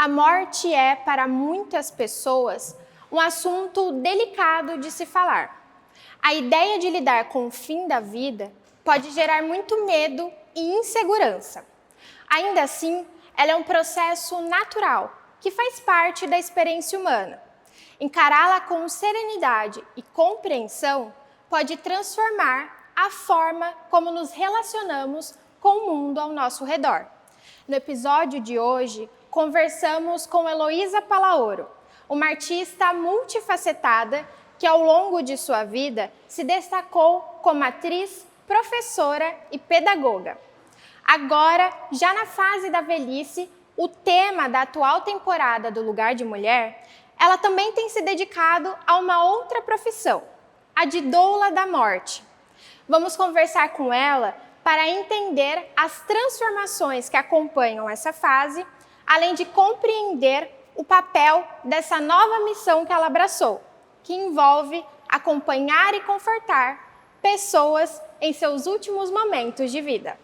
A morte é, para muitas pessoas, um assunto delicado de se falar. A ideia de lidar com o fim da vida pode gerar muito medo e insegurança. Ainda assim, ela é um processo natural, que faz parte da experiência humana. Encará-la com serenidade e compreensão pode transformar a forma como nos relacionamos com o mundo ao nosso redor. No episódio de hoje, conversamos com Heloísa Palaoro, uma artista multifacetada que ao longo de sua vida se destacou como atriz, professora e pedagoga. Agora, já na fase da velhice, o tema da atual temporada do Lugar de Mulher, ela também tem se dedicado a uma outra profissão, a de doula da morte. Vamos conversar com ela para entender as transformações que acompanham essa fase, além de compreender o papel dessa nova missão que ela abraçou, que envolve acompanhar e confortar pessoas em seus últimos momentos de vida.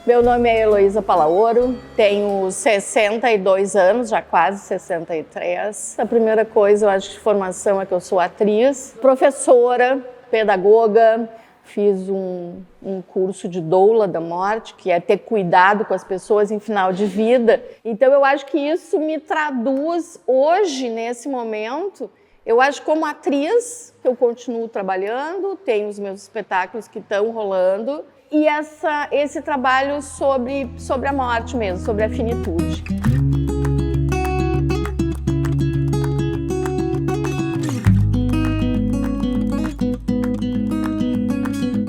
Meu nome é Heloísa Palaoro, tenho 62 anos, já quase 63. A primeira coisa, eu acho, de formação é que eu sou atriz, professora, pedagoga, fiz um curso de doula da morte, que é ter cuidado com as pessoas em final de vida. Então eu acho que isso me traduz hoje, nesse momento, eu acho como atriz, que eu continuo trabalhando, tenho os meus espetáculos que estão rolando, e esse trabalho sobre a morte mesmo, sobre a finitude.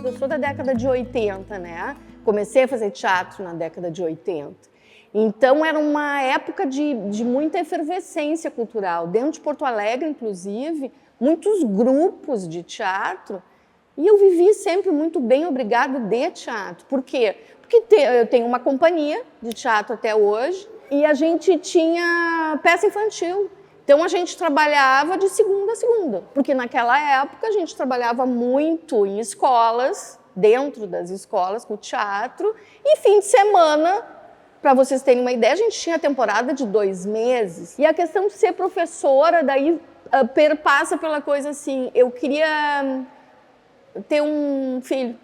Eu sou da década de 80, né? Comecei a fazer teatro na década de 80. Então era uma época de muita efervescência cultural. Dentro de Porto Alegre, inclusive, muitos grupos de teatro. E eu vivi sempre muito bem, obrigada, de teatro. Por quê? Porque eu tenho uma companhia de teatro até hoje e a gente tinha peça infantil. Então a gente trabalhava de segunda a segunda, porque naquela época a gente trabalhava muito em escolas, dentro das escolas, com teatro, e fim de semana, para vocês terem uma ideia, a gente tinha temporada de 2 meses. E a questão de ser professora, daí perpassa pela coisa assim, eu queria ter um filho,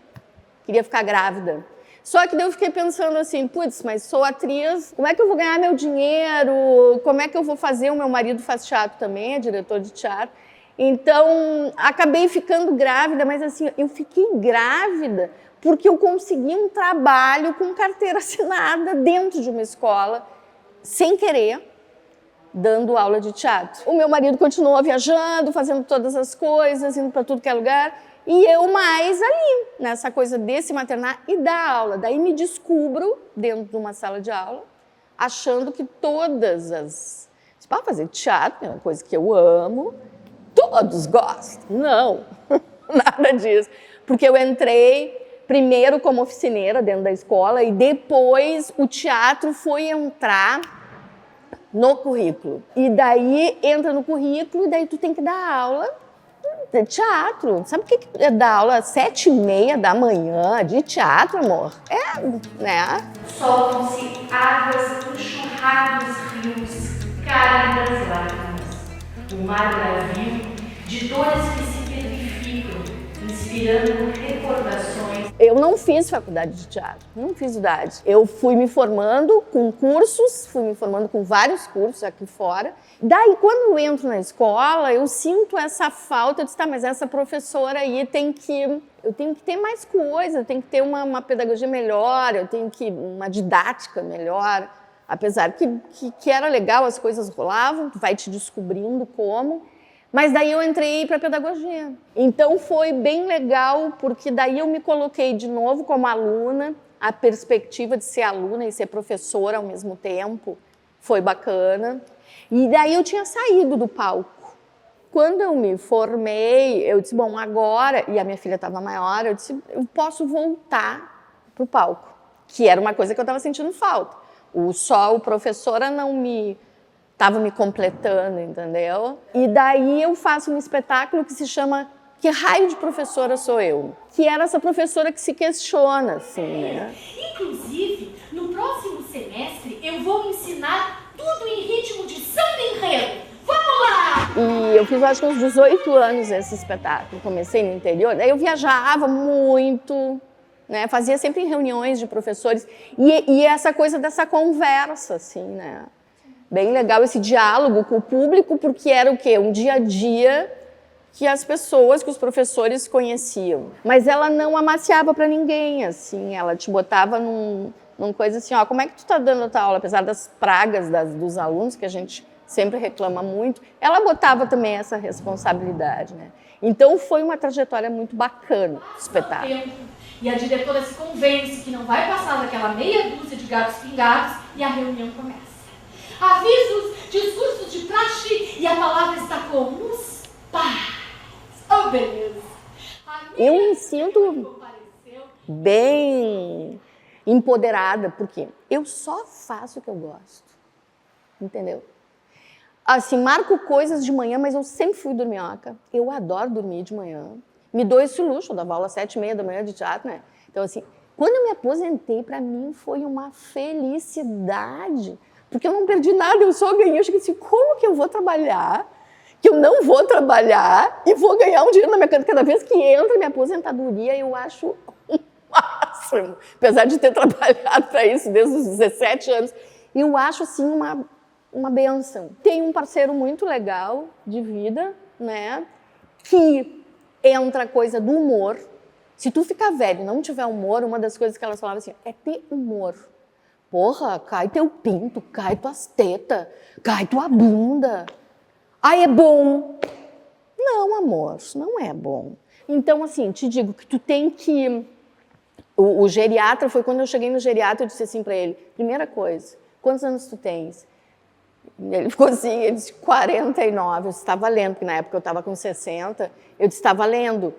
queria ficar grávida. Só que daí eu fiquei pensando assim, putz, mas sou atriz, como é que eu vou ganhar meu dinheiro? Como é que eu vou fazer? O meu marido faz teatro também, é diretor de teatro. Então, acabei ficando grávida, mas assim, eu fiquei grávida porque eu consegui um trabalho com carteira assinada dentro de uma escola, sem querer, dando aula de teatro. O meu marido continuou viajando, fazendo todas as coisas, indo para tudo que é lugar, e eu mais ali, nessa coisa de se maternar e dar aula. Daí me descubro dentro de uma sala de aula, achando que todas as... Para fazer teatro é uma coisa que eu amo, todos gostam. Não, nada disso. Porque eu entrei primeiro como oficineira dentro da escola e depois o teatro foi entrar no currículo. E daí entra no currículo e daí tu tem que dar aula de teatro. Sabe o que é dar aula às 7h30 da manhã de teatro, amor? É, né? Soltam-se águas enxurrados rios, cálidas lágrimas. O mar bravio de dores que se petrificam, inspirando recordações. Eu não fiz faculdade de teatro, não fiz idade. Eu fui me formando com cursos, fui me formando com vários cursos aqui fora. Daí, quando eu entro na escola, eu sinto essa falta. Eu disse, tá, mas essa professora aí eu tenho que ter mais coisa, eu tenho que ter uma pedagogia melhor, eu tenho que uma didática melhor. Apesar que era legal, as coisas rolavam, tu vai te descobrindo como. Mas daí eu entrei para pedagogia. Então foi bem legal, porque daí eu me coloquei de novo como aluna, a perspectiva de ser aluna e ser professora ao mesmo tempo foi bacana. E daí eu tinha saído do palco. Quando eu me formei, eu disse, bom, agora, e a minha filha estava maior, eu disse, eu posso voltar para o palco, que era uma coisa que eu estava sentindo falta. O professora não me estava me completando, entendeu? E daí eu faço um espetáculo que se chama Que Raio de Professora Sou Eu? Que era essa professora que se questiona, assim, né? Inclusive, no próximo semestre, eu vou ensinar tudo em ritmo de samba enredo. Vamos lá! E eu fiz, acho que uns 18 anos esse espetáculo. Comecei no interior, daí eu viajava muito, né? Fazia sempre reuniões de professores. E essa coisa dessa conversa, assim, né? Bem legal esse diálogo com o público, porque era o quê? Um dia a dia que as pessoas, que os professores conheciam. Mas ela não amaciava para ninguém, assim, ela te botava num coisa assim, ó, como é que tu tá dando a tua aula? Apesar das pragas dos alunos, que a gente sempre reclama muito, ela botava também essa responsabilidade, né? Então foi uma trajetória muito bacana, o espetáculo. E a diretora se convence que não vai passar daquela meia dúzia de gatos pingados e a reunião começa. Avisos, discursos de praxe e a palavra está com os pais. Oh, beleza. Eu me sinto bem empoderada, porque eu só faço o que eu gosto, entendeu? Assim, marco coisas de manhã, mas eu sempre fui dorminhoca. Eu adoro dormir de manhã. Me dou esse luxo, eu dava aula às 7h30 da manhã de teatro, né? Então, assim, quando eu me aposentei, para mim foi uma felicidade, porque eu não perdi nada, eu só ganhei. Eu cheguei assim, como que eu vou trabalhar, que eu não vou trabalhar e vou ganhar um dinheiro na minha conta? Cada vez que entra minha aposentadoria, eu acho o máximo. Apesar de ter trabalhado para isso desde os 17 anos, eu acho, assim, uma benção. Tem um parceiro muito legal de vida, né, que entra a coisa do humor. Se tu ficar velho e não tiver humor, uma das coisas que elas falavam assim, é ter humor. Porra, cai teu pinto, cai tuas tetas, cai tua bunda. Ai, é bom. Não, amor, não é bom. Então, assim, te digo que tu tem que... O geriatra, foi quando eu cheguei no geriatra, eu disse assim para ele, primeira coisa, quantos anos tu tens? Ele ficou assim, ele disse 49, eu disse, tá valendo, porque na época eu estava com 60, eu disse, tá valendo.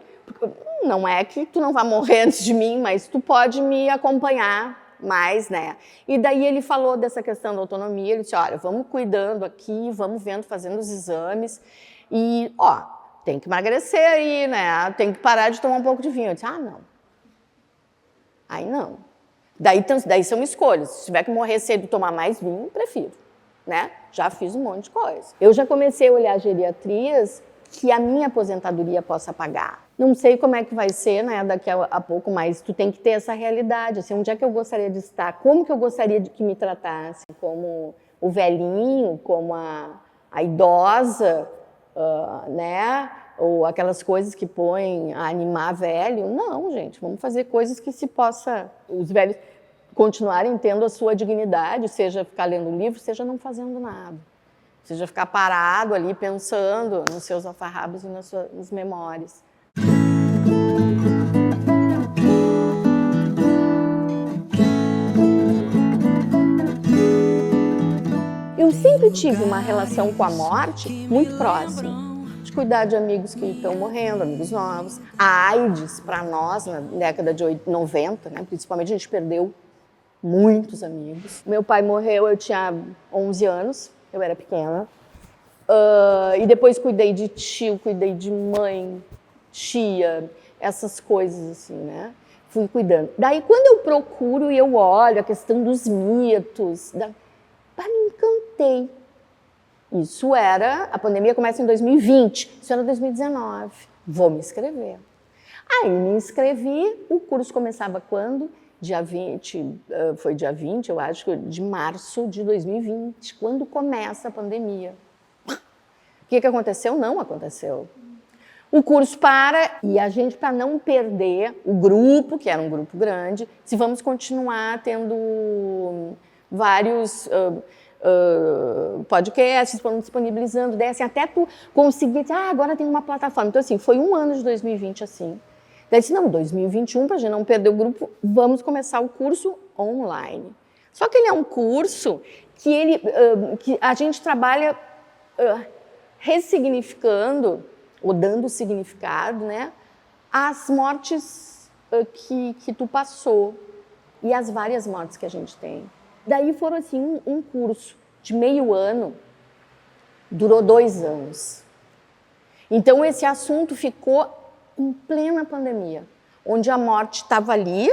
Não é que tu não vai morrer antes de mim, mas tu pode me acompanhar mais, né? E daí ele falou dessa questão da autonomia, ele disse, olha, vamos cuidando aqui, vamos vendo, fazendo os exames, e, ó, tem que emagrecer aí, né? Tem que parar de tomar um pouco de vinho. Eu disse, ah, não. Aí não. Daí são escolhas, se tiver que morrer cedo e tomar mais vinho, prefiro. Né? Já fiz um monte de coisa. Eu já comecei a olhar geriatrias que a minha aposentadoria possa pagar. Não sei como é que vai ser, né, daqui a pouco, mas tu tem que ter essa realidade, assim, onde é que eu gostaria de estar, como que eu gostaria de que me tratassem, como o velhinho, como a idosa, né, ou aquelas coisas que põem a animar velho. Não, gente, vamos fazer coisas que se possa, os velhos continuarem tendo a sua dignidade, seja ficar lendo livro, seja não fazendo nada. Seja ficar parado ali pensando nos seus alfarrabos e nas suas memórias. Eu sempre tive uma relação com a morte muito próxima. De cuidar de amigos que estão morrendo, amigos novos. A AIDS, para nós, na década de 90, né, principalmente, a gente perdeu muitos amigos. Meu pai morreu, eu tinha 11 anos, eu era pequena. E depois cuidei de tio, cuidei de mãe, tia, essas coisas assim, né? Fui cuidando. Daí, quando eu procuro e eu olho a questão dos mitos, me encantei. Isso era, a pandemia começa em 2020, isso era 2019. Vou me inscrever. Aí me inscrevi, o curso começava quando? Dia 20, foi dia 20, eu acho, de março de 2020, quando começa a pandemia. O que aconteceu? Não aconteceu. O curso para, e a gente, para não perder o grupo, que era um grupo grande, se vamos continuar tendo vários podcasts, disponibilizando, daí, assim, até tu conseguir, agora tem uma plataforma. Então, assim, foi um ano de 2020 assim. Daí disse, não, 2021, para a gente não perder o grupo, vamos começar o curso online. Só que ele é um curso que a gente trabalha ressignificando, ou dando significado, né, às mortes que tu passou e as várias mortes que a gente tem. Daí foram assim um curso de meio ano, durou 2 anos. Então esse assunto ficou em plena pandemia, onde a morte estava ali,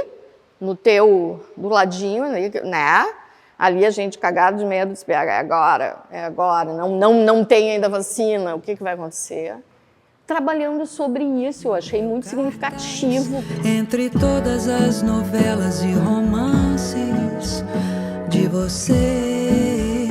do ladinho, né? Ali a gente cagado de medo, disse, é agora, não tem ainda vacina, o que vai acontecer? Trabalhando sobre isso, eu achei muito significativo. Entre todas as novelas e romances de você,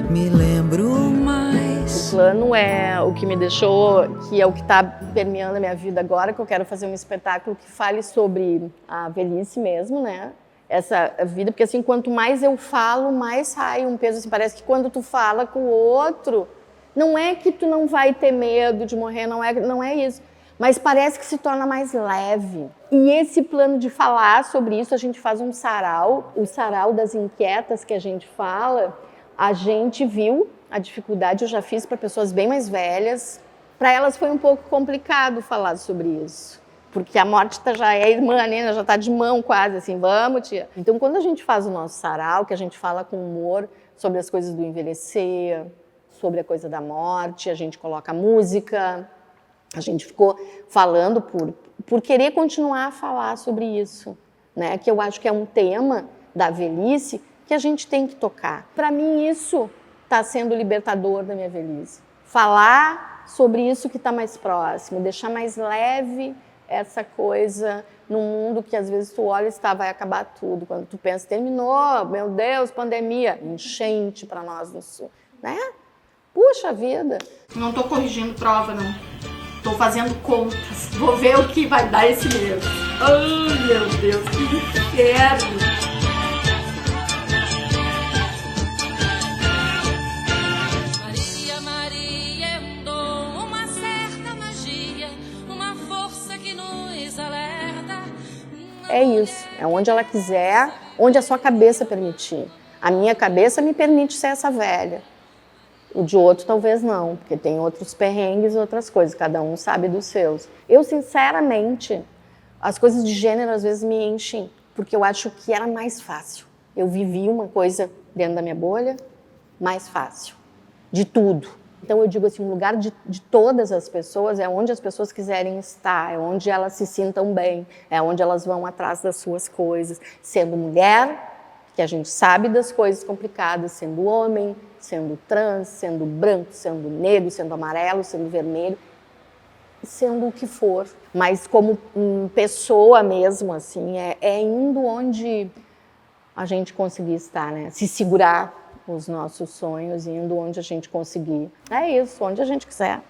me lembro mais. O plano é o que me deixou, que é o que está permeando a minha vida agora, que eu quero fazer um espetáculo que fale sobre a velhice mesmo, né? Essa vida, porque assim, quanto mais eu falo, mais sai um peso, assim, parece que quando tu fala com o outro, não é que tu não vai ter medo de morrer, não é isso, mas parece que se torna mais leve. E esse plano de falar sobre isso, a gente faz um sarau, o sarau das inquietas que a gente fala, a gente viu a dificuldade, eu já fiz para pessoas bem mais velhas, para elas foi um pouco complicado falar sobre isso. Porque a morte já é irmã, né? Já está de mão quase, assim, vamos, tia. Então, quando a gente faz o nosso sarau, que a gente fala com humor sobre as coisas do envelhecer, sobre a coisa da morte, a gente coloca música, a gente ficou falando por querer continuar a falar sobre isso, né? Que eu acho que é um tema da velhice que a gente tem que tocar. Para mim, isso está sendo libertador da minha velhice. Falar sobre isso que está mais próximo, deixar mais leve essa coisa num mundo que às vezes tu olha e vai acabar tudo. Quando tu pensa, terminou, meu Deus, pandemia, enchente para nós no sul, né? Puxa vida. Não tô corrigindo prova, não. Tô fazendo contas. Vou ver o que vai dar esse mês. Ai, meu Deus, que inferno. É isso, é onde ela quiser, onde a sua cabeça permitir. A minha cabeça me permite ser essa velha. O de outro talvez não, porque tem outros perrengues e outras coisas, cada um sabe dos seus. Eu, sinceramente, as coisas de gênero às vezes me enchem, porque eu acho que era mais fácil. Eu vivi uma coisa dentro da minha bolha, mais fácil, de tudo. Então eu digo assim, o lugar de todas as pessoas é onde as pessoas quiserem estar, é onde elas se sintam bem, é onde elas vão atrás das suas coisas. Sendo mulher, que a gente sabe das coisas complicadas, sendo homem, sendo trans, sendo branco, sendo negro, sendo amarelo, sendo vermelho, sendo o que for. Mas como pessoa mesmo, assim, é indo onde a gente conseguir estar, né? Se segurar os nossos sonhos, indo onde a gente conseguir. É isso, onde a gente quiser.